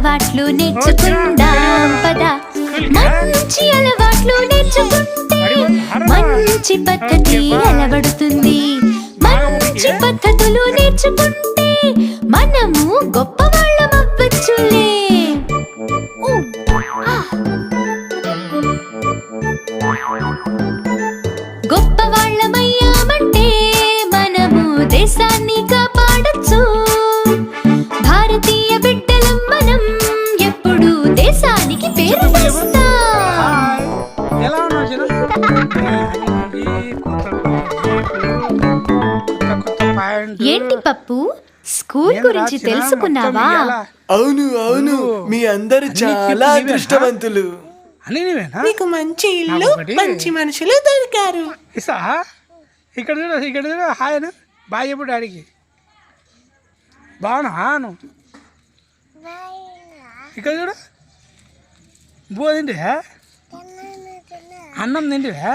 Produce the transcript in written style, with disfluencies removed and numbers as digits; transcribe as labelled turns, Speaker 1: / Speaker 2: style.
Speaker 1: అలవాట్లు నేర్చుకుందాం పద. మంచి అలవాట్లు నేర్చుకుంటే మంచి పద్ధతి అలవడుతుంది. మంచి పద్ధతులు నేర్చుకుంటే మనము గొప్పవాళ్ళం అవ్వచ్చులే. గొప్పవాళ్ళమయ్యామంటే మనము దేశాన్ని కాపాడొచ్చు. భారతీయ బిడ్డలం మనం ఎప్పుడు దేశానికి పేరు తెస్తాం. ఏంటి పప్పు, స్కూల్ గురించి తెలుసుకున్నావా?
Speaker 2: అవును అవును, మీ అందరు చాలా అదృష్టవంతులు.
Speaker 3: నీకు మంచి ఇల్లు, మంచి మనుషులు దొరికారు.
Speaker 4: ఇక్కడ చూడ హాయను బాగా చెప్పు డాడీకి. బాగున్నాను. ఇక్కడ చూడ బువ్వ తింటివా, అన్నం తింటివా?